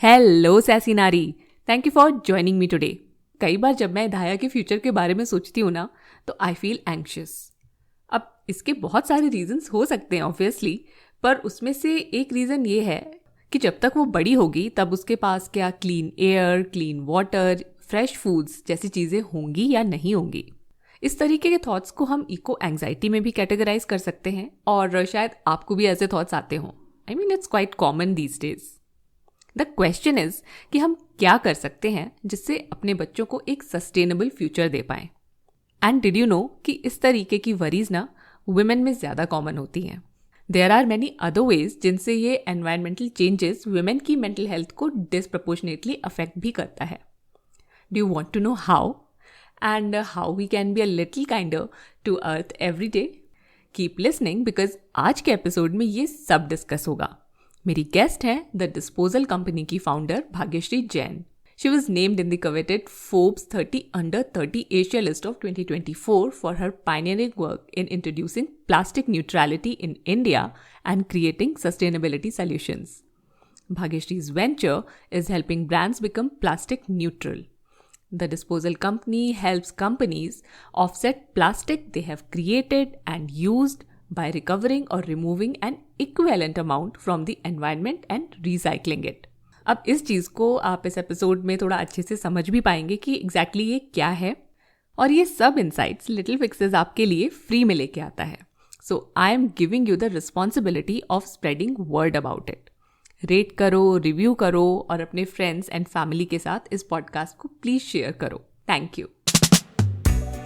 Hello sassy नारी, thank you for joining me today. कई बार जब मैं धाया के फ्यूचर के बारे में सोचती हूँ ना, तो आई फील एंग्शियस। अब इसके बहुत सारे रीजंस हो सकते हैं ऑब्वियसली, पर उसमें से एक रीज़न ये है कि जब तक वो बड़ी होगी तब उसके पास क्या clean air, clean water, fresh foods जैसी चीज़ें होंगी या नहीं होंगी। इस तरीके के थॉट्स को हम इको एंग्जाइटी में भी कैटेगराइज कर सकते हैं, और शायद आपको भी ऐसे थॉट्स आते हों। I mean it's quite common these days. The question is कि हम क्या कर सकते हैं जिससे अपने बच्चों को एक सस्टेनेबल फ्यूचर दे पाएं। एंड डिड यू नो कि इस तरीके की वरीज ना वुमेन में ज़्यादा कॉमन होती हैं। There are many other ways जिनसे ये एनवायरमेंटल चेंजेस वुमेन की मेंटल हेल्थ को डिसप्रपोर्शनेटली अफेक्ट भी करता है। Do you want to know how and how we can be a little kinder to earth every day? Keep listening because आज के episode में ये सब डिस्कस होगा। मेरी गेस्ट हैं द डिस्पोजल कंपनी की founder Bhagyashree Jain. She was named in the coveted Forbes 30 under 30 Asia list of 2024 for her pioneering work in introducing plastic neutrality in India and creating sustainability solutions. Bhagyashree's venture is helping brands become plastic neutral. The disposal company helps companies offset plastic they have created and used by recovering or removing an equivalent amount from the environment and recycling it. अब इस चीज़ को आप इस episode में थोड़ा अच्छे से समझ भी पाएंगे कि एग्जैक्टली ये क्या है, और ये सब इंसाइट्स लिटिल फिक्सेस आपके लिए फ्री में लेके आता है। So I am giving you the responsibility of spreading word about it. Rate करो, रिव्यू करो और अपने फ्रेंड्स एंड फैमिली के साथ इस पॉडकास्ट को प्लीज शेयर करो। Thank you.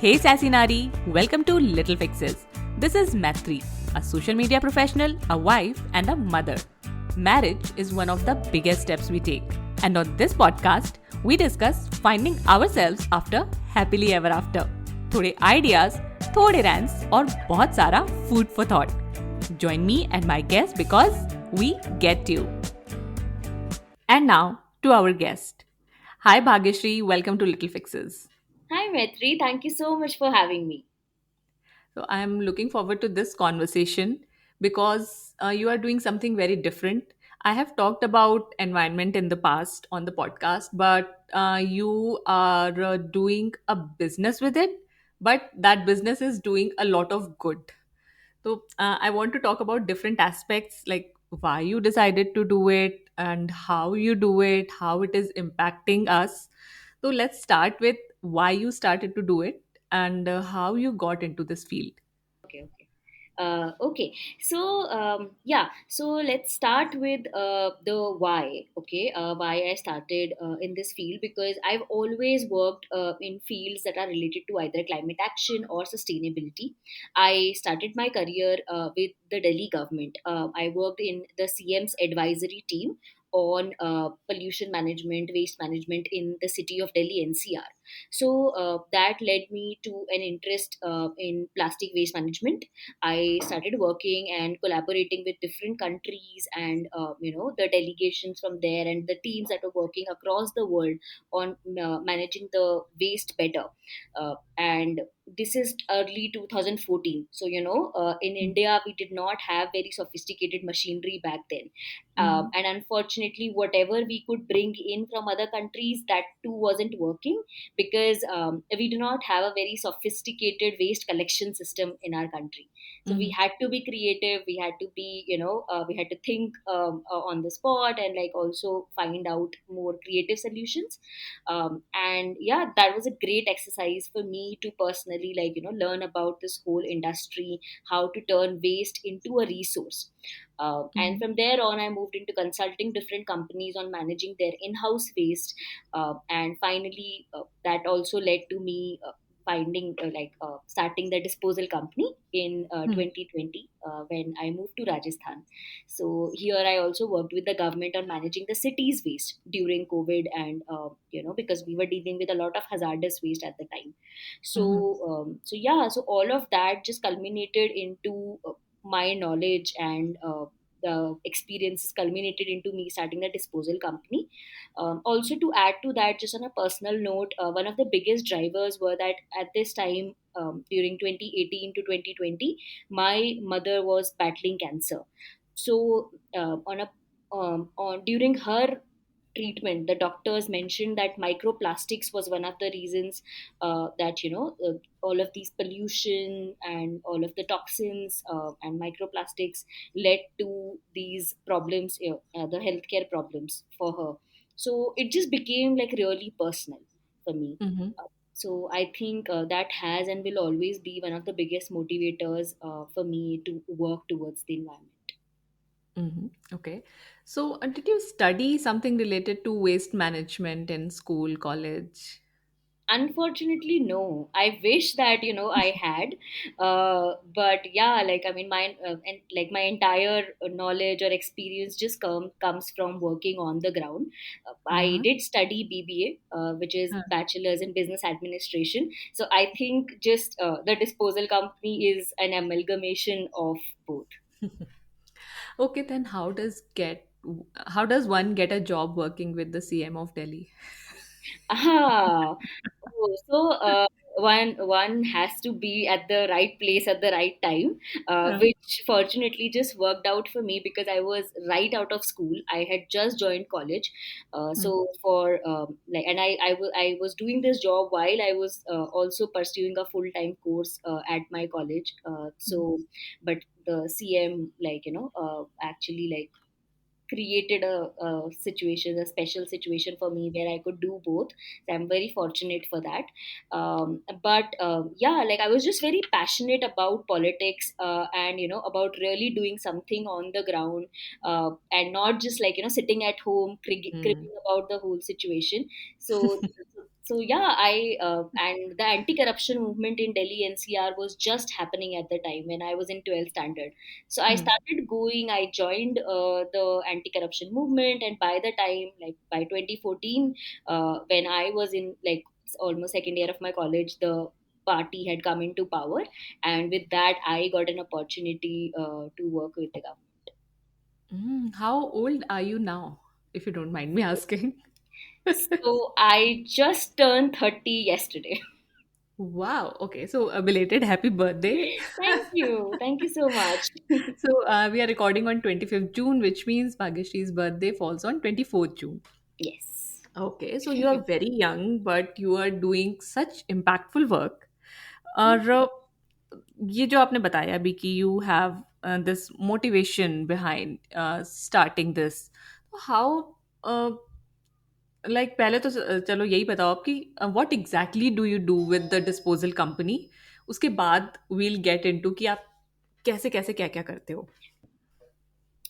Hey sassy Naari, welcome to little fixes. This is Maitri, a social media professional, a wife, and a mother. Marriage is one of the biggest steps we take. And on this podcast, we discuss finding ourselves after happily ever after. थोड़े ideas, थोड़े rants और बहुत सारा food for thought. Join me and my guest because we get you. And now to our guest. Hi Bhagyashree, welcome to Little Fixes. Hi, Maitri. Thank you so much for having me. So I'm looking forward to this conversation because you are doing something very different. I have talked about environment in the past on the podcast, but you are doing a business with it, but that business is doing a lot of good. So I want to talk about different aspects, like why you decided to do it and how you do it, how it is impacting us. So let's start with why you started to do it and how you got into this field. Okay. Okay. So let's start with the why. Okay. Why I started in this field, because I've always worked in fields that are related to either climate action or sustainability. I started my career with the Delhi government. I worked in the CM's advisory team on pollution management, waste management in the city of Delhi NCR. So that led me to an interest in plastic waste management. I started working and collaborating with different countries and the delegations from there and the teams that were working across the world on managing the waste better. And this is early 2014. So in India we did not have very sophisticated machinery back then. Mhm. And unfortunately, whatever we could bring in from other countries, that too wasn't working, because we do not have a very sophisticated waste collection system in our country. So we Mhm. had to be creative. We had to be, we had to think on the spot, and like also find out more creative solutions. And yeah, that was a great exercise for me to personally, like, learn about this whole industry, how to turn waste into a resource. And Mhm. from there on, I moved into consulting different companies on managing their in-house waste. And finally, that also led to me finding starting the disposal company in Mhm. 2020 when I moved to Rajasthan. So here I also worked with the government on managing the city's waste during COVID, and because we were dealing with a lot of hazardous waste at the time. Mhm. So all of that just culminated into my knowledge, and the experiences culminated into me starting the disposal company. Also, to add to that, just on a personal note, one of the biggest drivers were that at this time, during 2018 to 2020, my mother was battling cancer. So on during her treatment, the doctors mentioned that microplastics was one of the reasons that all of these pollution and all of the toxins and microplastics led to these problems, the healthcare problems for her. So it just became like really personal for me. Mm-hmm. So I think that has and will always be one of the biggest motivators for me to work towards the environment. Mm-hmm. Okay. So, did you study something related to waste management in school, college? Unfortunately, no. I wish that I had, but yeah, like I mean, my and like my entire knowledge or experience just comes from working on the ground. I Uh-huh. did study BBA, which is Huh. Bachelor's in Business Administration. So I think just the disposal company is an amalgamation of both. Okay, then how does one get a job working with the CM of Delhi? Ah, one has to be at the right place at the right time, Huh. which fortunately just worked out for me because I was right out of school. I had just joined college, Hmm. so for like, and I was doing this job while I was also pursuing a full time course at my college. But the CM, actually like created a situation, a special situation for me where I could do both. So I'm very fortunate for that. But yeah, like I was just very passionate about politics, and about really doing something on the ground, and not just like sitting at home Hmm. cribbing about the whole situation. So so yeah, I and the anti-corruption movement in Delhi NCR was just happening at the time when I was in 12th standard. So I Hmm. started going. I joined the anti-corruption movement, and by the time, like by 2014, when I was in like almost second year of my college, the party had come into power, and with that, I got an opportunity to work with the government. How old are you now, if you don't mind me asking? So I just turned 30 yesterday. Wow. Okay. So, a belated happy birthday. Thank you so much. So, we are recording on 25th June, which means Bhagyashree's birthday falls on 24th June. Yes. Okay. So, you are very young, but you are doing such impactful work. Thank और you. ये जो आपने बताया अभी कि you have this motivation behind starting this. How like पहले तो चलो यही बताओ आप कि what exactly do you do with the disposal company, उसके बाद वील गेट इनटू कि आप कैसे कैसे क्या क्या करते हो.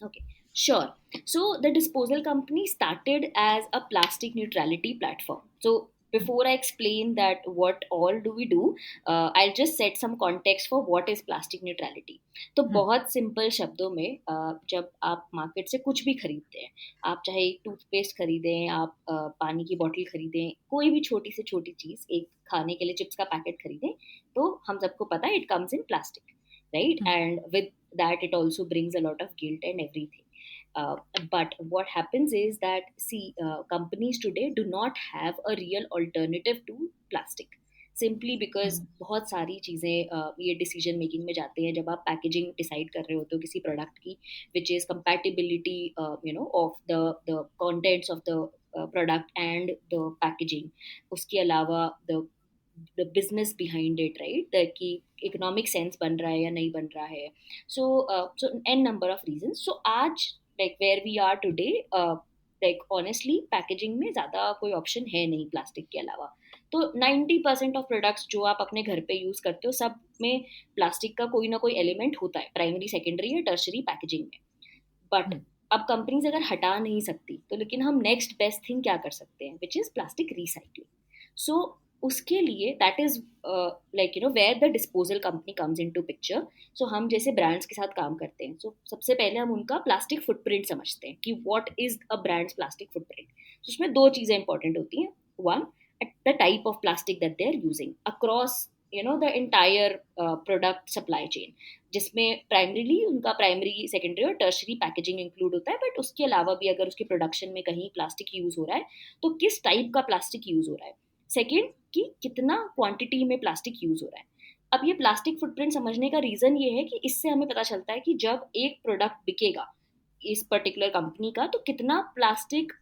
Okay, sure. So the disposal company started as a plastic neutrality platform. So before I explain that what all do we do, I'll just set some context for what is plastic neutrality. तो हम्म. बहुत simple शब्दों में, जब आप market से कुछ भी खरीदते हैं, आप चाहे टूथपेस्ट खरीदें, आप पानी की बोतल खरीदें, कोई भी छोटी से छोटी चीज़, एक खाने के लिए चिप्स का पैकेट खरीदें, तो हम सबको पता है it comes in plastic, right? Hmm. And with that, it also brings a lot of guilt and everything. But what happens is that, see, companies today do not have a real alternative to plastic. Simply because हम्म. बहुत सारी चीज़ें ये decision making में जाते हैं जब आप packaging decide कर रहे होते हो किसी प्रोडक्ट की, which is compatibility of the contents of the product and the packaging. उसके अलावा the business behind it, right, कि इकोनॉमिक सेंस बन रहा है या नहीं बन रहा है. So an number of reason. So आज like where we are today, like honestly packaging में ज़्यादा कोई ऑप्शन है नहीं प्लास्टिक के अलावा. तो 90% ऑफ प्रोडक्ट्स जो आप अपने घर पे यूज़ करते हो सब में प्लास्टिक का कोई ना कोई एलिमेंट होता है, प्राइमरी सेकेंडरी या टर्शरी पैकेजिंग में. बट हम्म. अब कंपनीज अगर हटा नहीं सकती तो लेकिन हम नेक्स्ट बेस्ट थिंग क्या कर सकते हैं, which is plastic recycling. So उसके लिए that is like where the disposal company comes in to picture. So हम जैसे ब्रांड्स के साथ काम करते हैं, सो सबसे पहले हम उनका प्लास्टिक फुटप्रिंट समझते हैं कि what is a brands plastic footprint. उसमें दो चीज़ें इंपॉर्टेंट होती हैं. One, the type of plastic that they're using across the entire product supply chain, जिसमें प्राइमरीली उनका प्राइमरी सेकेंडरी और टर्शरी पैकेजिंग इंक्लूड होता है. बट उसके अलावा भी अगर उसके प्रोडक्शन में कहीं प्लास्टिक यूज हो रहा है तो किस टाइप का प्लास्टिक यूज हो रहा है. सेकेंड, कि कितना क्वांटिटी में प्लास्टिक यूज हो रहा है. अब ये प्लास्टिक फुटप्रिंट समझने का रीजन ये है कि इससे हमें पता चलता है कि जब एक प्रोडक्ट बिकेगा इस पर्टिकुलर कंपनी का, तो कितना प्लास्टिक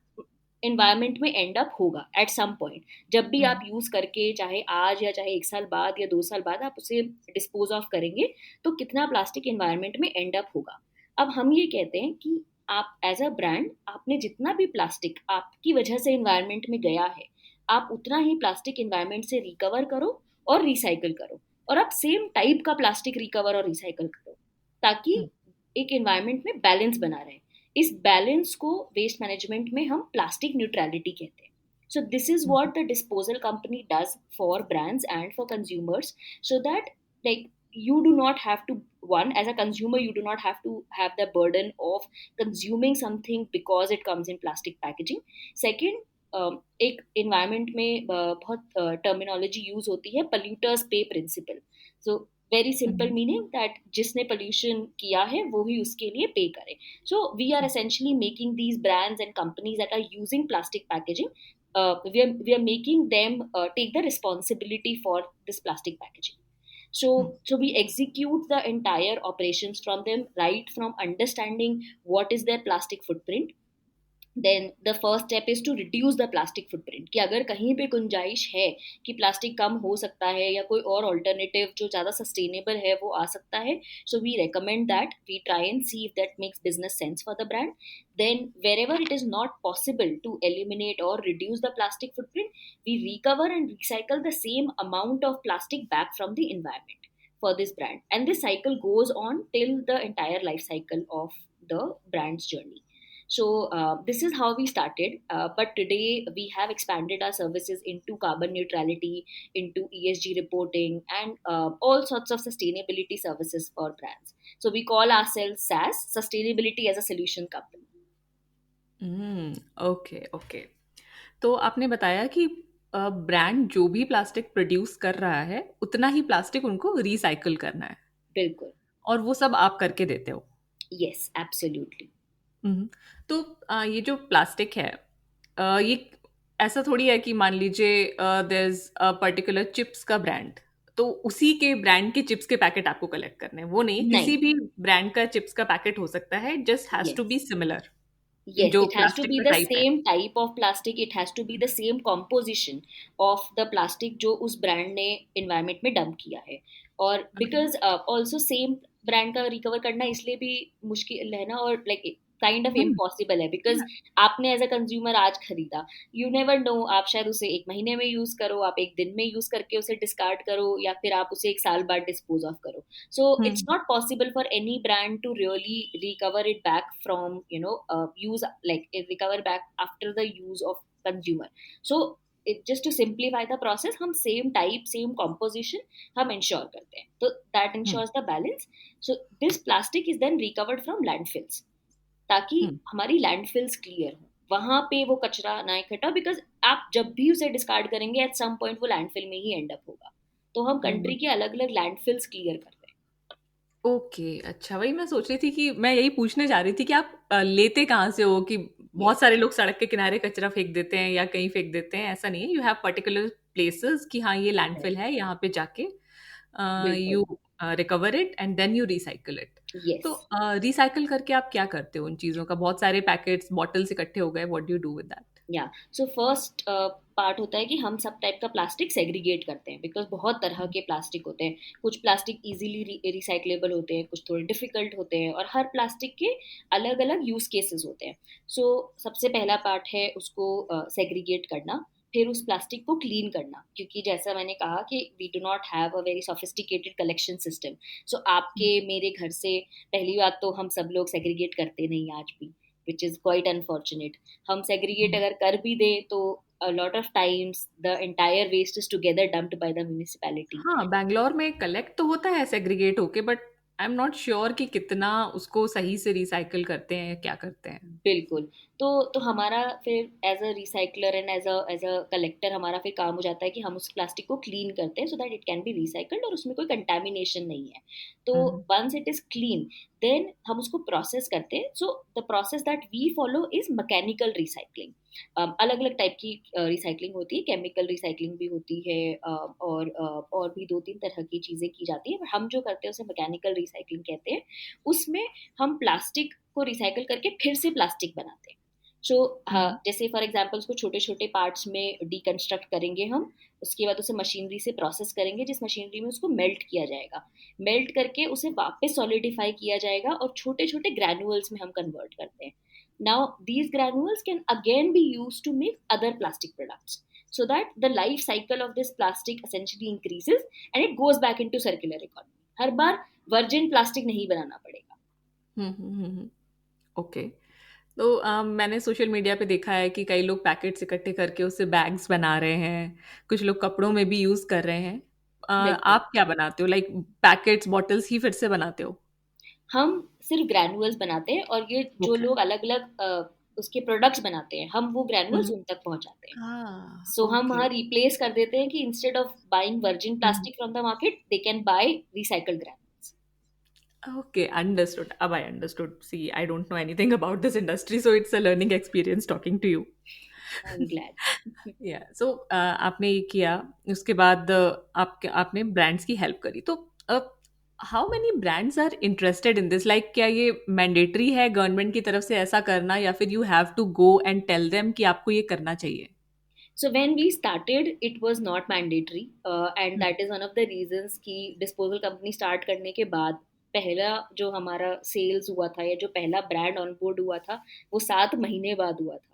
एनवायरमेंट में एंड अप होगा एट सम पॉइंट। जब भी आप यूज करके, चाहे आज या चाहे 1 साल बाद या 2 साल बाद आप उसे डिस्पोज ऑफ करेंगे, तो कितना प्लास्टिक एनवायरमेंट में एंड अप होगा। अब हम ये कहते हैं कि आप एज अ ब्रांड, आपने जितना भी प्लास्टिक आपकी वजह से एनवायरमेंट में गया है, आप उतना ही प्लास्टिक एनवायरमेंट से रिकवर करो और रिसाइकल करो, और आप सेम टाइप का प्लास्टिक रिकवर और रिसाइकल करो, ताकि एक एनवायरमेंट में बैलेंस बना रहे। इस बैलेंस को वेस्ट मैनेजमेंट में हम प्लास्टिक न्यूट्रलिटी कहते हैं। So this is what the disposal company does for brands and for consumers, so that like you do not have to, one, as a consumer you do not have to have the burden of consuming something because it comes in plastic packaging. Second, एक environment में बहुत terminology use होती है, polluters pay principle. So very simple meaning that जिसने pollution किया है वो ही उसके लिए पे करे. So we are essentially making these brands and companies that are using plastic packaging, we are making them take the responsibility for this plastic packaging. So we execute the entire operations from them, right from understanding what is their plastic footprint. Then the first step is to reduce the plastic footprint, कि अगर कहीं पे गुंजाइश है कि plastic कम हो सकता है या कोई और ऑल्टरनेटिव जो ज़्यादा सस्टेनेबल है वो आ सकता है, so we recommend that, we try and see if that makes business sense for the brand. Then wherever it is not possible to eliminate or reduce the plastic footprint, we recover and recycle the same amount of plastic back from the environment for this brand, and this cycle goes on till the entire life cycle of the brand's journey. So this is how we started, but today we have expanded our services into carbon neutrality, into ESG reporting, and all sorts of sustainability services for brands. So we call ourselves SAS, Sustainability as a Solution Company. Okay okay. तो आपने बताया कि brand जो भी plastic produce कर रहा है उतना ही प्लास्टिक उनको रिसाइकल करना है, बिल्कुल. और वो सब आप करके देते हो. Yes, absolutely. हम्म. तो ये जो प्लास्टिक है, ये ऐसा थोड़ी है कि मान लीजिए there is a particular chips का ब्रांड, तो उसी के ब्रांड के चिप्स के पैकेट आपको कलेक्ट करने हैं. वो नहीं, नहीं. किसी भी ब्रांड का चिप्स का पैकेट हो सकता है, just has to be Yes. Similar. Yes, जो it has to plastic be का the टाइप है. same type of plastic. It has to be the same composition of the plastic जो उस ब्रांड ने environment में डंप किया है. और because also same ब्रांड का रिकवर करना इसलिए भी मुश्किल है ना, और like kind of hmm. Impossible है, बिकॉज आपने एज अ कंज्यूमर आज खरीदा, यू नेवर नो, आप शायद उसे 1 महीने में यूज करो, आप 1 दिन में यूज करके उसे डिस्कार्ड करो, या फिर आप उसे 1 साल बाद डिस्पोज ऑफ करो. So it's hmm. not possible for any brand to really recover it back from, use, like recover back after the use of consumer. So just to simplify the process, हम same type same composition हम ensure करते हैं, तो that hmm. ensures the balance. So this plastic is then recovered from landfills, ताकि हम्म. हमारी landfills clear हो, वहां पे वो कचरा ना इकट्ठा, बिकॉज आप जब भी उसे डिस्कार्ड करेंगे एट सम पॉइंट वो लैंडफिल में ही एंड अप होगा. तो हम कंट्री के अलग अलग लैंडफिल्स क्लियर कर रहे ओके, अच्छा. वही मैं सोच रही थी कि मैं यही पूछने जा रही थी कि आप लेते कहाँ से हो, कि हैं. बहुत सारे लोग सड़क के किनारे कचरा फेंक देते हैं या कहीं फेंक देते हैं. ऐसा नहीं है, यू हैव पर्टिकुलर प्लेसेस कि हाँ ये यस. लैंडफिल है, यहाँ पे जाके बिल्कुल. You recover it and then you recycle it. Yes. तो रिसाइकल करके आप क्या करते हो उन चीज़ों का? बहुत सारे पैकेट्स बॉटल्स इकट्ठे हो गए, what do you do with that? या सो फर्स्ट पार्ट होता है कि हम सब टाइप का प्लास्टिक सेग्रीगेट करते हैं, बिकॉज बहुत तरह के प्लास्टिक होते हैं. कुछ प्लास्टिक इजीली रिसाइकलेबल होते हैं, कुछ थोड़े डिफिकल्ट होते हैं, और हर प्लास्टिक के अलग अलग यूज केसेस होते हैं. सो सबसे पहला पार्ट है उसको सेग्रीगेट करना, फिर उस प्लास्टिक को क्लीन करना, क्योंकि जैसा मैंने कहा कि we do not have a very sophisticated collection system. So आपके मेरे घर से पहली बात तो हम सब लोग सेग्रीगेट करते नहीं आज भी, विच इज़ क्वाइट अनफॉर्चुनेट. हम सेग्रीगेट अगर कर भी दें तो a lot of times the entire waste is together dumped by the municipality. हाँ, बैंगलोर में कलेक्ट तो होता है सेग्रीगेट होके, but I am not sure कि कितना उसको सही से रिसाइकल करते हैं, क्या करते हैं. बिल्कुल. तो हमारा फिर as a recycler and as a collector हमारा फिर काम हो जाता है कि हम उस प्लास्टिक को क्लीन करते हैं, so that it can be recycled और उसमें कोई कंटेमिनेशन नहीं है. तो hmm. Once it is clean, then हम उसको प्रोसेस करते हैं. So the process that we follow is mechanical recycling. अलग अलग टाइप की रिसाइकलिंग होती है, केमिकल रिसाइकलिंग भी होती है, और भी 2-3 तरह की चीज़ें की जाती है, हम जो करते हैं उसे मैकेनिकल रिसाइकलिंग कहते हैं. उसमें हम प्लास्टिक को रिसाइकल करके फिर से प्लास्टिक बनाते हैं. सो हम्म जैसे फॉर एग्जाम्पल उसको छोटे छोटे पार्ट्स में डिकंस्ट्रक्ट करेंगे हम, उसके बाद उसे मशीनरी से प्रोसेस करेंगे, जिस मशीनरी में उसको मेल्ट किया जाएगा, मेल्ट करके उसे वापस सॉलिडिफाई किया जाएगा और छोटे छोटे ग्रैनुअल्स में हम कन्वर्ट करते हैं. Now these granules can again be use to make other plastic products, so that the life cycle of this plastic essentially increases and it goes back into circular economy. Her bar virgin plastic नहीं बनाना पड़ेगा. Okay. तो मैंने social media पे देखा है कि कई लोग पैकेट्स इकट्ठे करके उससे बैग्स बना रहे हैं, कुछ लोग कपड़ों में भी यूज़ कर रहे हैं. बिल्कुल. आप क्या बनाते हो? लाइक पैकेट्स, बॉटल्स ही फिर से बनाते हो? हम सिर्फ ग्रैनुअल्स बनाते हैं और ये जो ओके. लोग अलग अलग उसके प्रोडक्ट्स बनाते हैं हम वो ग्रैनुअल्स हुँ. उन तक पहुंचाते हैं. हाँ, सो हम ओके. वहाँ रिप्लेस कर देते हैं कि instead of buying virgin hmm. Plastic from the market they can buy recycled granules. Okay, understood. Ab I understood. See, I don't know anything about this industry, so it's a learning experience talking to you. I am glad. या सो आपने ये किया, उसके बाद आपने brands की help करी. तो how many brands are interested in this? Like क्या ये मैंडेटरी है गवर्नमेंट की तरफ से ऐसा करना, या फिर you have to go and tell them कि आपको ये करना चाहिए? So when we started, it was not mandatory, and hmm, that is one of the reasons कि disposal company start करने के बाद पहला जो हमारा सेल्स हुआ था या जो पहला ब्रांड ऑन बोर्ड हुआ था वो 7 महीने बाद हुआ था.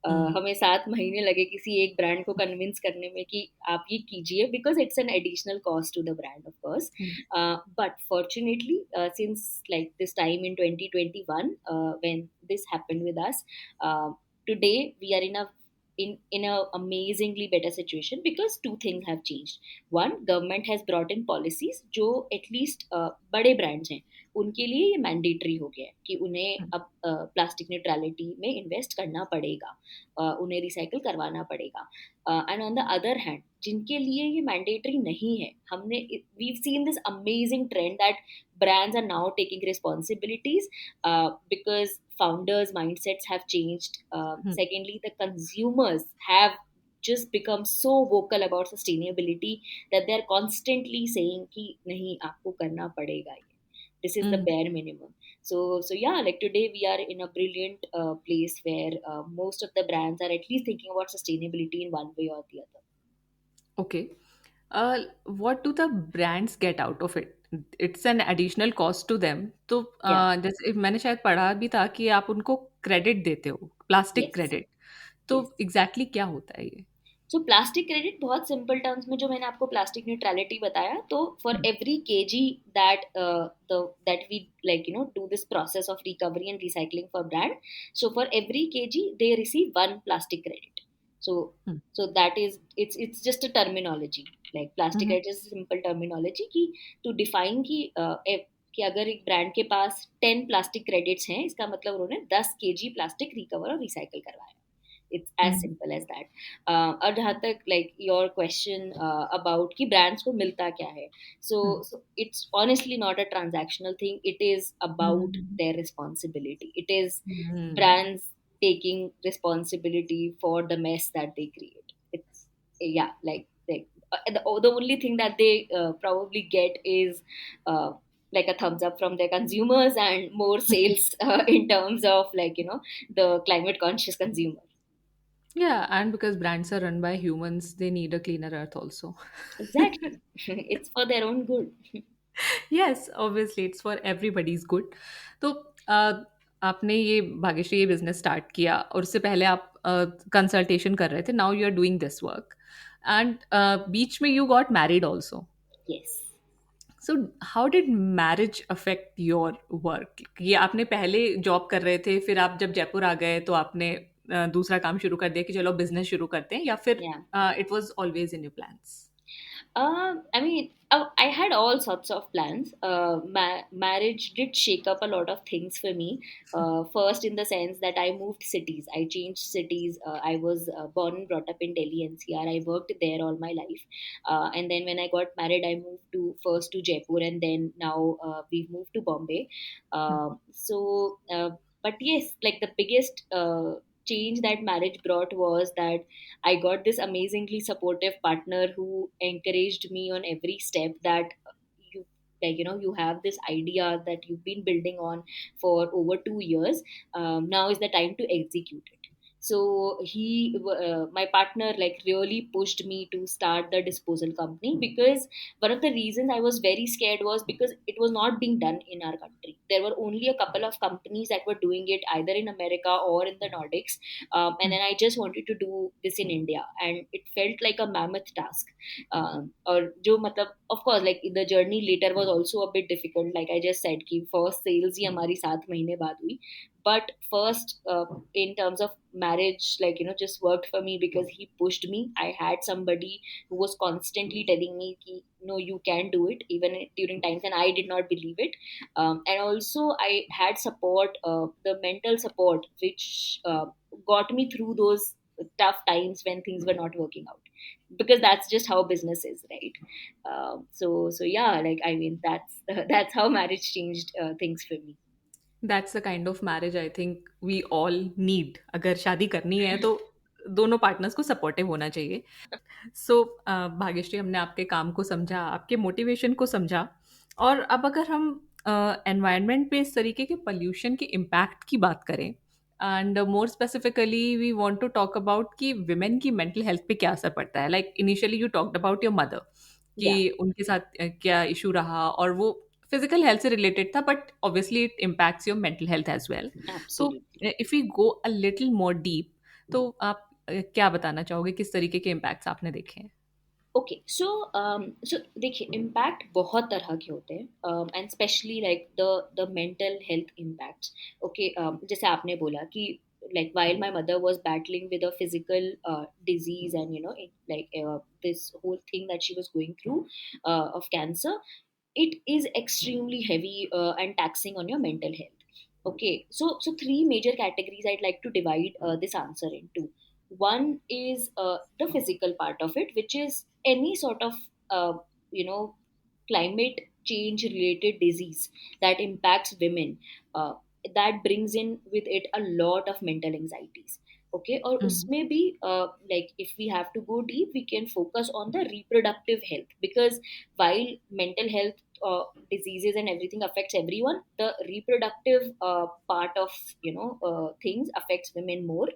हम्म, हमें 7 महीने लगे किसी एक ब्रांड को कन्विंस करने में कि आप ये कीजिए, because it's an additional cost to the brand of course. Hmm, but fortunately since like this time in 2021 when this happened with us, today we are in a amazingly better situation because two things have changed. One, government has brought in policies जो at least बड़े brands हैं उनके लिए ये mandatory हो गया है कि उन्हें हम्म, अब प्लास्टिक न्यूट्रलिटी में इन्वेस्ट करना पड़ेगा, उन्हें रिसाइकल करवाना पड़ेगा. And on the other hand जिनके लिए ये मैंडेटरी नहीं है, हमने we seen this amazing trend that brands are now taking responsibilities because founders mindsets have changed. Hmm, Secondly, the consumers have just become so vocal about sustainability that they are constantly saying कि नहीं आपको करना पड़ेगा ये, this is the hmm. bare minimum. So yeah, like today we are in a brilliant place where most of the brands are at least thinking about sustainability in one way or the other. Okay. What do the brands get out of it? It's an additional cost to them. तो Yeah. जैसे मैंने शायद पढ़ा भी था कि आप उनको क्रेडिट देते हो, प्लास्टिक Yes. क्रेडिट. तो Yes. एग्जैक्टली क्या होता है ये? सो प्लास्टिक क्रेडिट बहुत सिंपल टर्म्स में जो मैंने आपको प्लास्टिक न्यूट्रलिटी बताया, तो for hmm, every KG that that we like do this process of recovery and recycling for brand, so for every KG they receive one plastic credit. So hmm, so that is it's just a terminology, like plastic hmm, credit is a simple terminology कि to define कि अगर एक brand के पास 10 plastic credits हैं इसका मतलब उन्होंने 10 kg plastic recover और रिसाइकल करवाया. It's as hmm, simple as that. और जहाँ तक like your question about कि brands को मिलता क्या है, हम्म, so it's honestly not a transactional thing. It is about hmm, their responsibility. It is hmm. brands taking responsibility for the mess that they create. It's yeah, the only thing that they probably get is like a thumbs up from their consumers and more sales in terms of the climate conscious consumer. Yeah, and because brands are run by humans, they need a cleaner earth also. Exactly. It's for their own good. Yes, obviously it's for everybody's good. तो आपने ये भाग्यश्री ये business start किया और उससे पहले आप consultation कर रहे थे. Now you are doing this work and बीच में you got married also. Yes. So how did marriage affect your work? ये आपने पहले जॉब कर रहे थे, फिर आप जब जयपुर आ गए तो आपने दूसरा काम शुरू कर दिया कि चलो बिजनेस शुरू करते हैं, या फिर Yeah. It was always in your plans? I mean, I had all sorts of plans. Marriage did shake up a lot of things for me. First, in the sense that I moved cities, I changed cities. I was born and brought up in Delhi NCR. I worked there all my life, and then when I got married, I moved to first to Jaipur, and then now we've moved to Bombay. But yes, like the biggest change that marriage brought was that I got this amazingly supportive partner who encouraged me on every step that you you have this idea that you've been building on for over 2 years. Now is the time to execute it. So my partner, like, really pushed me to start the disposal company, because one of the reasons I was very scared was because it was not being done in our country. There were only a couple of companies that were doing it either in America or in the Nordics. And then I just wanted to do this in India, and it felt like a mammoth task. Or jo matlab, of course, like, the journey later was also a bit difficult. Like I just said, ki first sales ही हमारी 7 महीने बाद हुई. But first, in terms of marriage, like, just worked for me because he pushed me. I had somebody who was constantly telling me ki, no, you can do it, even during times and I did not believe it. And also I had support, the mental support, which got me through those tough times when things were not working out, because that's just how business is, right? So yeah, like, I mean, that's that's how marriage changed things for me. That's the kind of marriage I think we all need. अगर शादी करनी है तो दोनों partners को supportive होना चाहिए। सो भाग्यश्री, हमने आपके काम को समझा, आपके मोटिवेशन को समझा, और अब अगर हम एनवायरनमेंट पे इस तरीके के पोल्यूशन के इम्पैक्ट की बात करें, and more specifically we want to talk about कि विमेन की मेंटल हेल्थ पे क्या असर पड़ता है। Like initially you talked about your mother Yeah, कि उनके साथ क्या इशू रहा, और वो फिजिकल हेल्थ से रिलेटेड था, but obviously it impacts your mental health as well. तो absolutely. If we go a little more deep, तो आप क्या बताना चाहोगे, किस तरीके के इम्पैक्ट्स आपने देखे हैं? ओके, सो देखिए, इम्पैक्ट बहुत तरह के होते हैं, and specially like the mental health impacts. Okay, जैसे आपने बोला कि, like, while my mother was battling with a physical disease, and this whole thing that she was going through, of cancer, it is extremely heavy and taxing on your mental health. Okay, so three major categories I'd like to divide this answer into. One is the physical part of it, which is any sort of uh, you know climate change related disease that impacts women, uh, that brings in with it a lot of mental anxieties. Okay, or Mhm. usme bhi, like, if we have to go deep, we can focus on the reproductive health, because while mental health diseases and everything affects everyone, the reproductive part of things affects women more.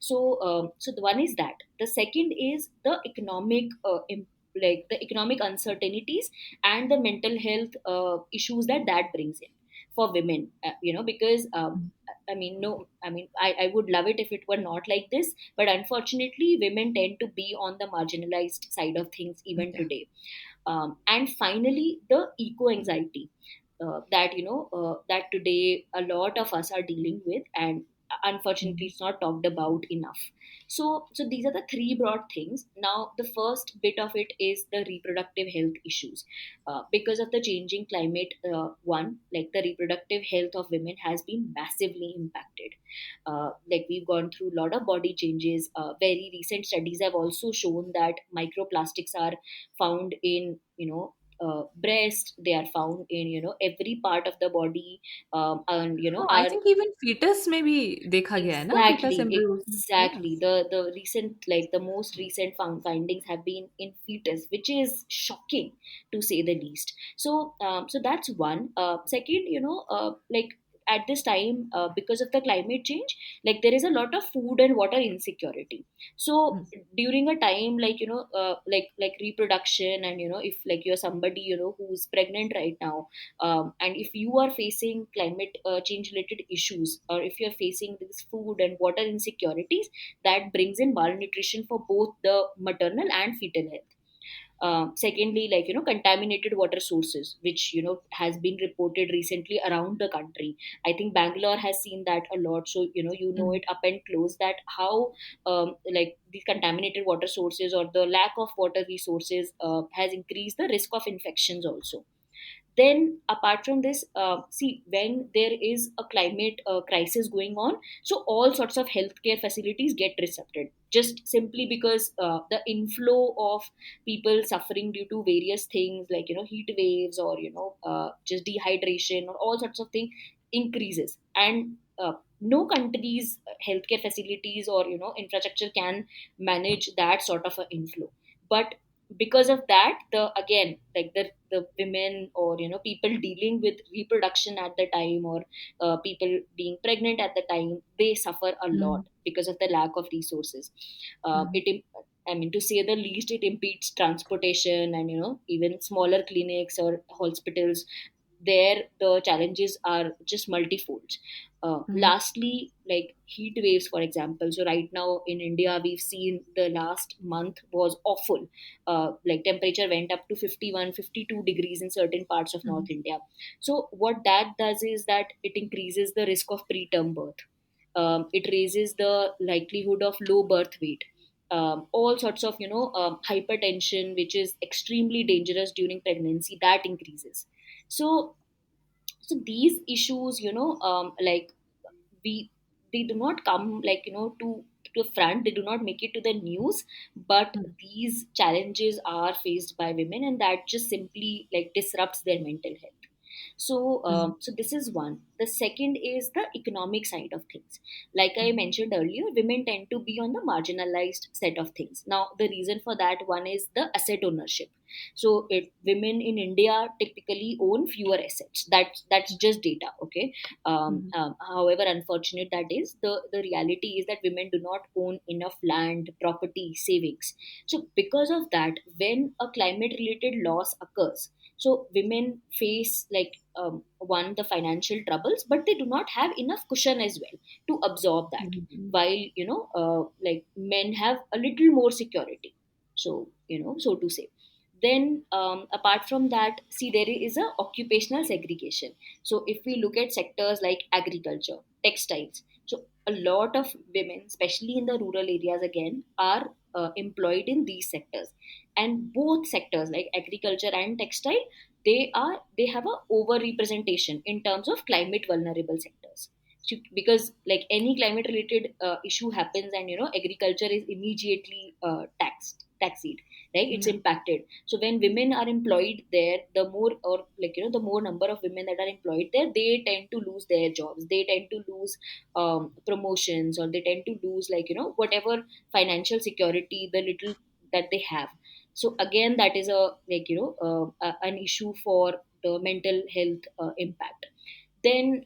So the one is that. The second is the economic like the economic uncertainties and the mental health issues that brings in for women, because I mean, no, I mean, I would love it if it were not like this, but unfortunately women tend to be on the marginalized side of things even Yeah. today. And finally, the eco anxiety, that today a lot of us are dealing with, and unfortunately Mhm. it's not talked about enough. So these are the three broad things. Now the first bit of it is the reproductive health issues. Because of the changing climate, one, like, the reproductive health of women has been massively impacted. Like, we've gone through a lot of body changes. Very recent studies have also shown that microplastics are found in, breast. They are found in, every part of the body. And I our think even foetus में भी देखा गया है ना, foetus Exactly, embryos में। या। exactly. The recent, like, the most recent findings have been in fetus, which is shocking to say the least. So that's one. Second, like, at this time, because of the climate change, like, there is a lot of food and water insecurity. So during a time, like, like reproduction, and if, like, you're somebody, who's pregnant right now, and if you are facing climate change related issues, or if you're facing this food and water insecurities, that brings in malnutrition for both the maternal and fetal health. Secondly, like, contaminated water sources, which has been reported recently around the country. I think Bangalore has seen that a lot. So it up and close, that how, like, these contaminated water sources or the lack of water resources has increased the risk of infections also. Then apart from this, see, when there is a climate crisis going on, so all sorts of healthcare facilities get disrupted, just simply because the inflow of people suffering due to various things, like, heat waves, or just dehydration, or all sorts of things increases. And no country's healthcare facilities or infrastructure can manage that sort of an inflow. But because of that, the again, like the women, or people dealing with reproduction at the time, or people being pregnant at the time, they suffer a Mhm. lot because of the lack of resources. Mhm. I mean, to say the least, it impedes transportation, and even smaller clinics or hospitals, there the challenges are just multifold. Mhm. Lastly, like heat waves, for example. So right now in India, we've seen the last month was awful. Like temperature went up to 51, 52 degrees in certain parts of Mhm. North India. So what that does is that it increases the risk of preterm birth. It raises the likelihood of low birth weight. All sorts of hypertension, which is extremely dangerous during pregnancy, that increases. So so these issues, like we they do not come, like to the front, they do not make it to the news, but Mhm. these challenges are faced by women, and that just simply like disrupts their mental health. Mhm. So this is one. The second is the economic side of things. Like I mentioned earlier, women tend to be on the marginalized set of things. Now, the reason for that one is the asset ownership. So, women in India typically own fewer assets. That's just data, okay. Mhm. However unfortunate that is, the reality is that women do not own enough land, property, savings. So, because of that, when a climate related loss occurs, so women face like, one, the financial troubles, but they do not have enough cushion as well to absorb that. Mhm. While like men have a little more security, so so to say. Then apart from that, see, there is a occupational segregation. So if we look at sectors like agriculture, textiles, so a lot of women, especially in the rural areas, again, are employed in these sectors. And both sectors, like agriculture and textile, they have a over representation in terms of climate vulnerable sectors. So, because like any climate related issue happens, and agriculture is immediately taxed, right? It's Yeah. impacted. So when women are employed there, the more, or like the more number of women that are employed there, they tend to lose their jobs, they tend to lose promotions, or they tend to lose, like whatever financial security, the little that they have. So again, that is a, like an issue for the mental health impact. Then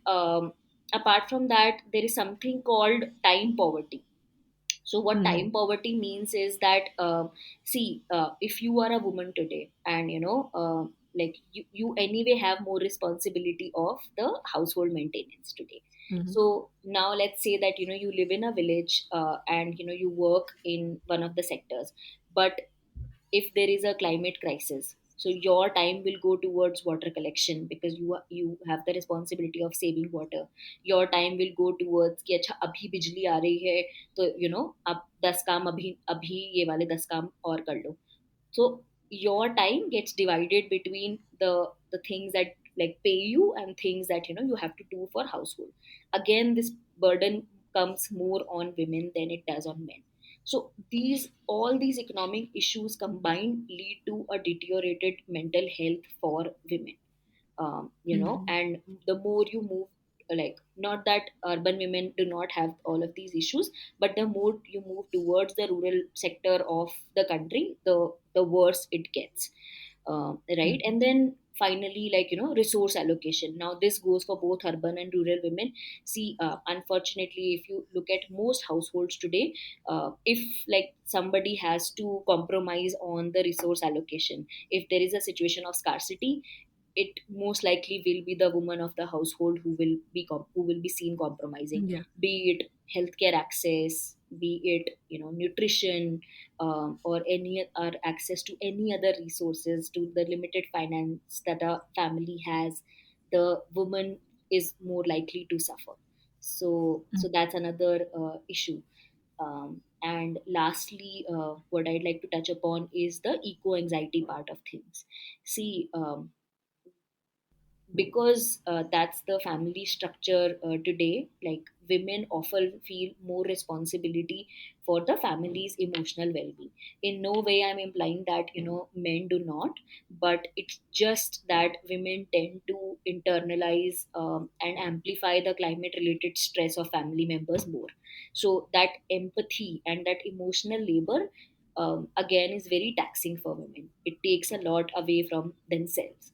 apart from that, there is something called time poverty. So what Mhm. time poverty means is that, see, if you are a woman today, and like you anyway have more responsibility of the household maintenance today. Mhm. So now let's say that you live in a village, and you work in one of the sectors, but if there is a climate crisis, so your time will go towards water collection, because you have the responsibility of saving water. Your time will go towards कि अच्छा अभी बिजली आ रही है, तो अब 10 काम अभी अभी ये वाले 10 काम और कर लो. So your time gets divided between the things that like pay you, and things that you have to do for household. Again, this burden comes more on women than it does on men. So all these economic issues combined lead to a deteriorated mental health for women. Mhm. And the more you move, like, not that urban women do not have all of these issues, but the more you move towards the rural sector of the country, the worse it gets. Right. Mhm. And then finally, like resource allocation. Now this goes for both urban and rural women. See, unfortunately, if you look at most households today, if like somebody has to compromise on the resource allocation, if there is a situation of scarcity, it most likely will be the woman of the household who will be who will be seen compromising, Yeah. be it healthcare access, be it nutrition, or any or access to any other resources, to the limited finance that a family has. The woman is more likely to suffer. So that's another issue. And lastly, what I'd like to touch upon is the eco anxiety part of things. See, because that's the family structure today, like women often feel more responsibility for the family's emotional well-being. In no way I'm implying that men do not, but it's just that women tend to internalize and amplify the climate related stress of family members more. So that empathy and that emotional labor again is very taxing for women. It takes a lot away from themselves.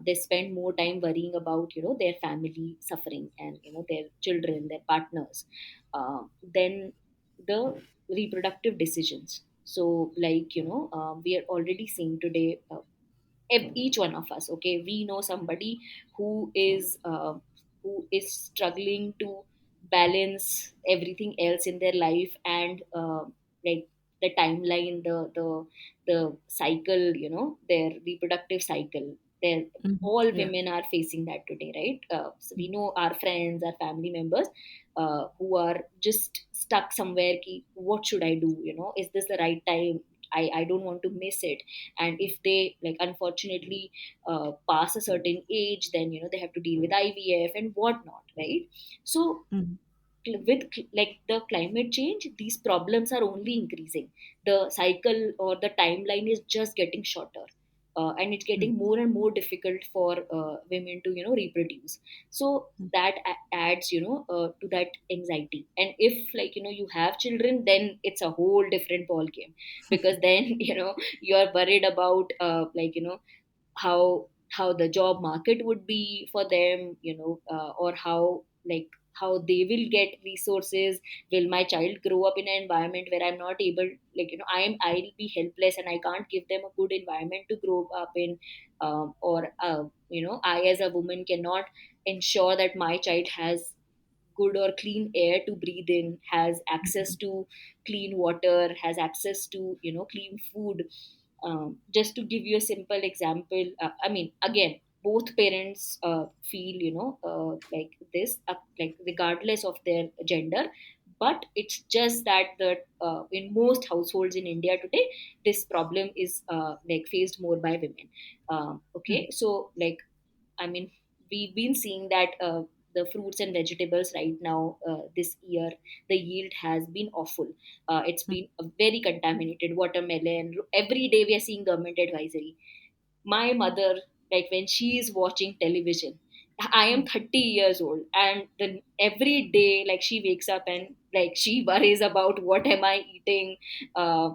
They spend more time worrying about their family suffering and their children, their partners, than the reproductive decisions. So like we are already seeing today, each one of us, okay, we know somebody who is struggling to balance everything else in their life, and like the timeline, the cycle, their reproductive cycle. Their All Yeah. women are facing that today, right? So we know our friends, our family members, who are just stuck somewhere. Ki, what should I do? Is this the right time? I don't want to miss it. And if they, like, unfortunately pass a certain age, then they have to deal with IVF and whatnot, right? So Mhm. with like the climate change, these problems are only increasing. The cycle or the timeline is just getting shorter, and it's getting more and more difficult for women to reproduce. So that adds to that anxiety. And if, like, you have children, then it's a whole different ball game, because then you're worried about how the job market would be for them, or how, like, how they will get resources. Will my child grow up in an environment where I'm not able, like, I'll be helpless and I can't give them a good environment to grow up in? Or I as a woman cannot ensure that my child has good or clean air to breathe in, has access to clean water, has access to clean food. Just to give you a simple example, I mean, again, both parents feel like this, like, regardless of their gender. But it's just that in most households in India today, this problem is like faced more by women. Okay, so, like, I mean, we've been seeing that the fruits and vegetables right now, this year, the yield has been awful. It's been a very contaminated watermelon. Every day we are seeing government advisory. My mother, like, when she is watching television, I am 30 years old, and then every day, like, she wakes up and, like, she worries about what am I eating. Uh,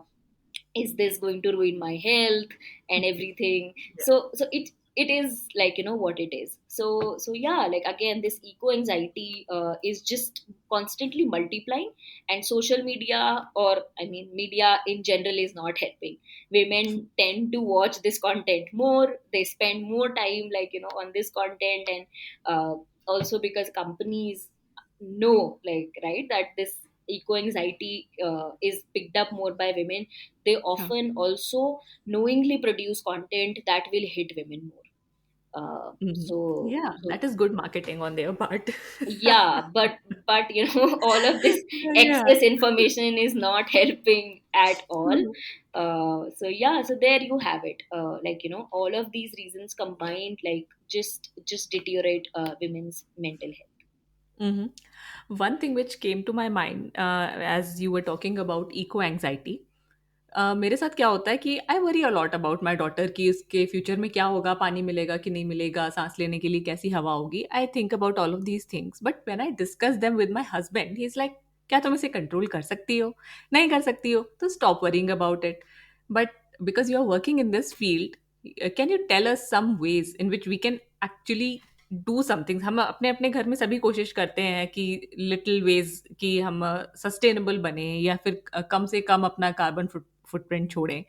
is this going to ruin my health and everything? So it is, like, what it is. So yeah, like, again, this eco anxiety is just constantly multiplying. And social media, or I mean media in general, is not helping. Women tend to watch this content more. They spend more time, like, on this content. And also because companies know, like, right, that this eco anxiety is picked up more by women, they Yeah. often also knowingly produce content that will hit women more. So Yeah, so that is good marketing on their part. yeah, but all of this Yeah. excess information is not helping at all. So yeah, so there you have it. Like, all of these reasons combined, like, just deteriorate women's mental health. Mhm. One thing which came to my mind as you were talking about eco anxiety, मेरे साथ क्या होता है कि I worry a lot about my daughter कि उसके future में क्या होगा, पानी मिलेगा कि नहीं मिलेगा, सांस लेने के लिए कैसी हवा होगी. I think about all of these things, but when I discuss them with my husband, he is like, क्या तुम इसे कंट्रोल कर सकती हो? नहीं कर सकती हो तो stop worrying about it. But because you are working in this field, can you tell us some ways in which we can actually do something? हम अपने अपने घर में सभी कोशिश करते हैं कि लिटिल वेज कि हम सस्टेनेबल बने या फिर कम से कम अपना कार्बन फुटप्रिंट छोड़ें.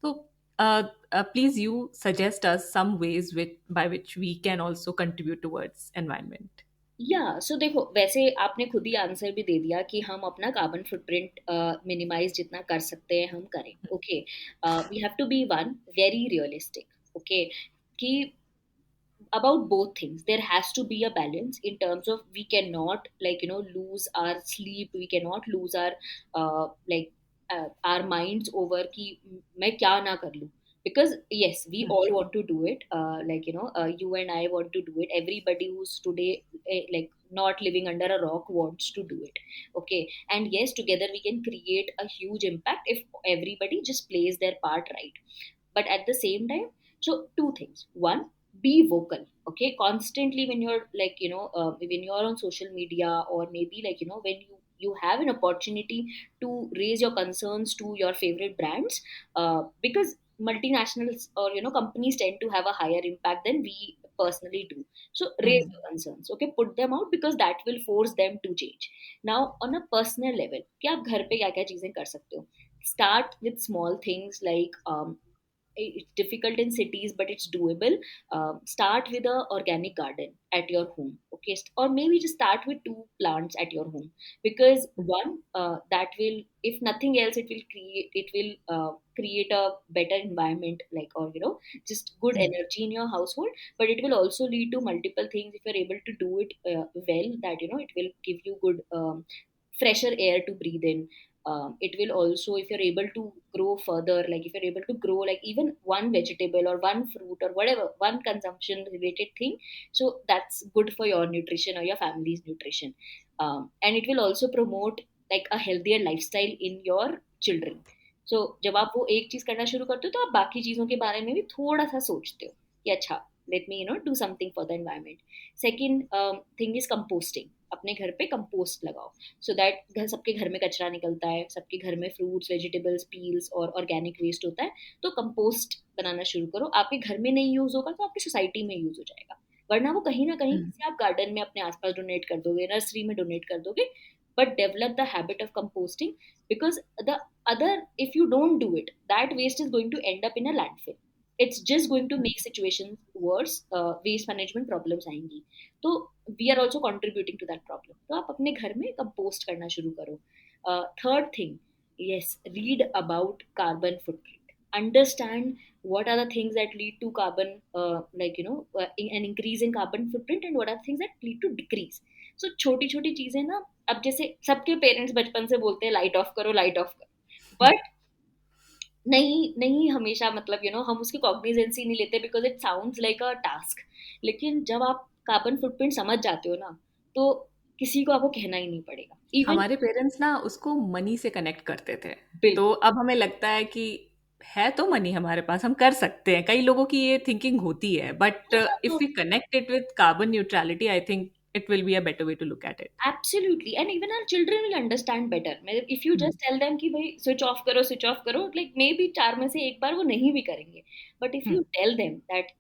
तो please you suggest us some ways which by which we can also contribute towards environment. या सो देखो, वैसे आपने खुद ही आंसर भी दे दिया कि हम अपना कार्बन फुटप्रिंट मिनिमाइज जितना कर सकते हैं हम करें. Okay, we have to be one very realistic. Okay, कि about both things there has to be a balance in terms of we cannot, like, lose our sleep. We cannot lose our our minds over ki main kya na kar lu. Because yes, we all want to do it, like, you and I want to do it. Everybody who's today like not living under a rock wants to do it. Okay, and yes, together we can create a huge impact if everybody just plays their part right. But at the same time, so two things. One, be vocal. Okay, constantly when you're, like, when you're on social media, or maybe, like, when you have an opportunity to raise your concerns to your favorite brands, because multinationals or companies tend to have a higher impact than we personally do. So raise Hmm. your concerns, okay, put them out, because that will force them to change. Now on a personal level, कि आप घर पे क्या क्या चीजें कर सकते हो? Start with small things like, it's difficult in cities but it's doable. Start with a organic garden at your home, okay, or maybe just start with two plants at your home, because one, that will, if nothing else, it will create a better environment, like, or just good Hmm. energy in your household. But it will also lead to multiple things if you're able to do it well, that it will give you good, fresher air to breathe in. It will also, if you're able to grow further, like if you're able to grow like even one vegetable or one fruit or whatever, one consumption related thing, so that's good for your nutrition or your family's nutrition. And it will also promote like a healthier lifestyle in your children. So जब आप वो एक चीज करना शुरू करते हो, तो आप बाकी चीजों के बारे में भी थोड़ा सा सोचते हो कि अच्छा, let me do something for the environment. Second thing is composting. अपने घर पे कंपोस्ट लगाओ, सो दैट घर, सबके घर में कचरा निकलता है, सबके घर में फ्रूट्स, वेजिटेबल्स, पील्स और ऑर्गेनिक वेस्ट होता है. तो कंपोस्ट बनाना शुरू करो. आपके घर में नहीं यूज होगा तो आपकी सोसाइटी में यूज हो जाएगा, वरना वो कहीं ना कहीं Hmm. किसी आप गार्डन में अपने आसपास डोनेट कर दोगे, नर्सरी में डोनेट कर दोगे. But develop the habit of composting, because the other, if you don't do it, that waste is going to end up in a landfill. It's just going to make situations worse. Waste management problems आएंगी. तो we are also contributing to that problem. तो आप अपने घर में compost करना शुरू करो. Third thing, yes, read about carbon footprint. Understand what are the things that lead to carbon, an increase in carbon footprint, and what are the things that lead to decrease. So छोटी छोटी चीजें ना, अब जैसे सबके parents बचपन से बोलते हैं लाइट ऑफ करो, लाइट ऑफ करो, बट नहीं नहीं हमेशा, मतलब हम उसकी कॉग्निजेंस ही नहीं लेते, because it sounds like a task. लेकिन जब आप कार्बन फुटप्रिंट समझ जाते हो ना, तो किसी को आपको कहना ही नहीं पड़ेगा इवन. हमारे पेरेंट्स ना उसको मनी से कनेक्ट करते थे, तो बिल्कुल. अब हमें लगता है कि है तो मनी हमारे पास, हम कर सकते हैं। कई लोगों की ये थिंकिंग होती है, बट हाँ, इफ तो we connect it with carbon neutrality, I think it will be a better way to look at it. Absolutely, and even our children will understand better. If you just tell them कि भाई switch off करो, switch off करो, like maybe चार में से एक बार वो नहीं भी करेंगे. But if you tell them that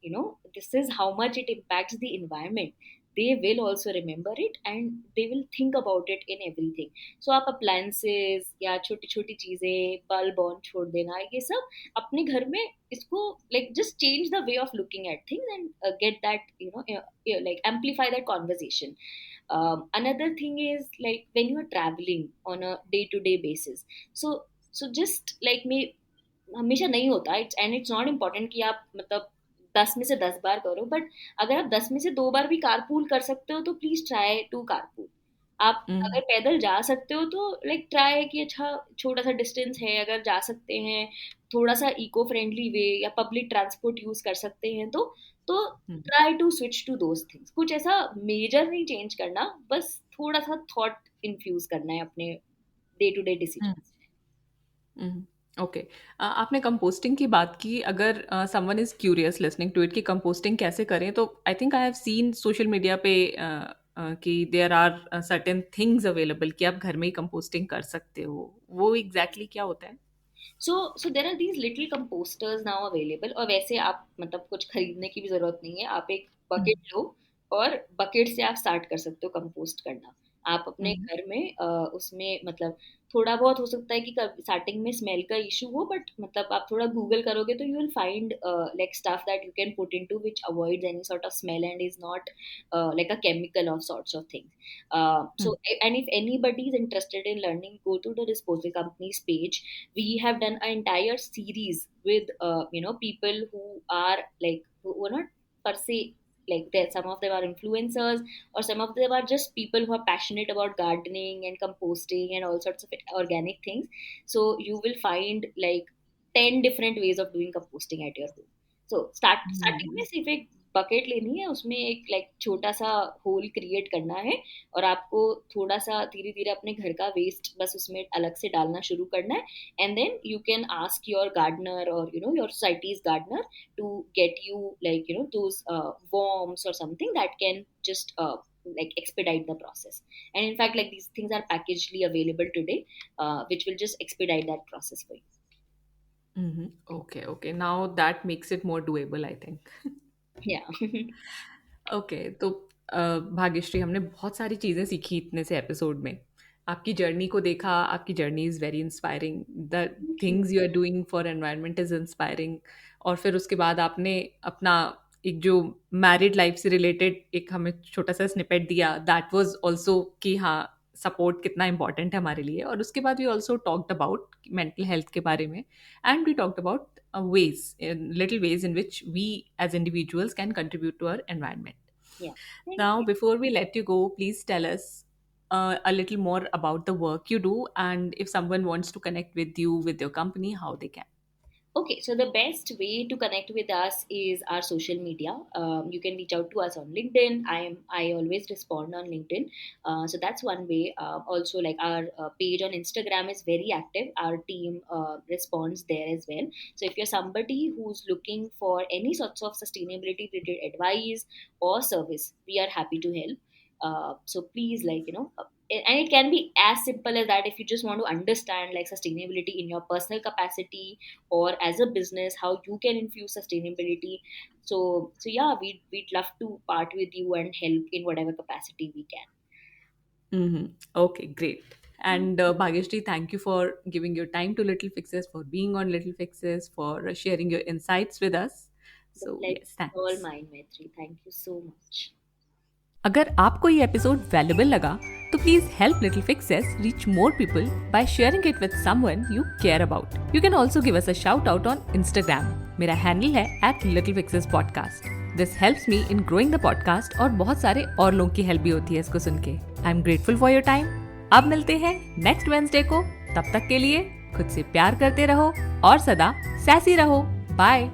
this is how much it impacts the environment, they will also remember it and they will think about it in everything. So आप appliances या छोटी छोटी चीजें, बल्ब ऑन छोड़ देना, ये सब अपने घर में, इसको like just change the way of looking at things and get that, like amplify that conversation. Another thing is like when you are traveling on a day to day basis, so just like me, हमेशा नहीं होता, it's and it's not important कि आप मतलब 10 में से 10 बार करो, but अगर आप 10 में से 2 बार भी कारपूल कर सकते हो तो प्लीज ट्राई टू कारपूल. आप अगर पैदल जा सकते हो तो लाइक ट्राई कि अच्छा, छोटा सा डिस्टेंस है, अगर जा सकते हैं थोड़ा सा इको फ्रेंडली वे या पब्लिक ट्रांसपोर्ट यूज कर सकते हैं, तो try to switch to those things. कुछ ऐसा मेजर नहीं चेंज करना, बस थोड़ा सा थॉट इन्फ्यूज करना है अपने day to day decision. Okay. आपने कंपोस्टिंग की बात की। अगर someone is curious listening to it कि कंपोस्टिंग कैसे करें, तो I think I have seen social media पे कि there are certain things available कि आप घर में ही कंपोस्टिंग कर सकते हो। वो एग्जैक्टली क्या होता है? So there are these little composters now available. और वैसे आप मतलब कुछ खरीदने की भी जरूरत नहीं है, आप एक बकेट लो और बकेट से आप स्टार्ट कर सकते हो कंपोस्ट करना. आप अपने घर में उसमें मतलब थोड़ा बहुत हो सकता है कि स्टार्टिंग में स्मेल का इशू हो, बट मतलब आप थोड़ा गूगल करोगे तो you will find like stuff that you can put into which avoids any sort of smell and is not like a chemical of sorts of things. So and if anybody is interested in learning, go to the disposal company's page. We have done an entire series with people who are like, who are not per se like there, some of them are influencers, or some of them are just people who are passionate about gardening and composting and all sorts of organic things. So you will find like 10 different ways of doing composting at your home. So starting में सिर्फ एक bucket लेनी है, उसमें एक like छोटा सा hole create करना है, और आपको थोड़ा सा धीरे धीरे अपने घर का वेस्ट बस उसमें अलग से डालना शुरू करना है. And then you can ask your gardener और your society's gardener to get you like those worms or something that can just like expedite the process. And in fact, like these things are packagedly available today, which will just expedite that process for you. Okay, okay. Now that makes it more doable, I think. Yeah. Okay तो भाग्यश्री, हमने बहुत सारी चीज़ें सीखी इतने से episode में. आपकी जर्नी को देखा, आपकी journey is very inspiring. The things you are doing for environment is inspiring. और फिर उसके बाद आपने अपना एक जो मैरिड लाइफ से रिलेटेड एक हमें छोटा सा स्निपेट दिया, दैट वाज आल्सो कि हाँ, सपोर्ट कितना इंपॉर्टेंट है हमारे लिए. और उसके बाद we also talked about mental health के बारे में, and we talked about ways, in little ways in which we as individuals can contribute to our environment. Yeah. Thank Now, you. before we let you go, please tell us a little more about the work you do, and if someone wants to connect with you, with your company, how they can. Okay, so the best way to connect with us is our social media. You can reach out to us on LinkedIn. I always respond on LinkedIn, so that's one way. Also, like our page on Instagram is very active. Our team responds there as well. So if you're somebody who's looking for any sorts of sustainability related advice or service, we are happy to help. So please, and it can be as simple as that. If you just want to understand like sustainability in your personal capacity or as a business, how you can infuse sustainability. So yeah, we'd love to part with you and help in whatever capacity we can. Okay, great. And Bhagyashree, thank you for giving your time to Little Fixes, for being on Little Fixes, for sharing your insights with us. The So pleasure yes, is all thanks. mine, Maitri. Thank you so much. अगर आपको ये episode valuable लगा तो please help little fixes reach more people by sharing it with someone you care about. You can also give us a shout out on Instagram. मेरा handle है @littlefixespodcast. This helps me in growing the podcast, और बहुत सारे और लोगों की help भी होती है इसको सुन के. I am grateful for your time. अब मिलते हैं नेक्स्ट वेडनेसडे को. तब तक के लिए खुद से प्यार करते रहो और सदा सैसी रहो. बाय.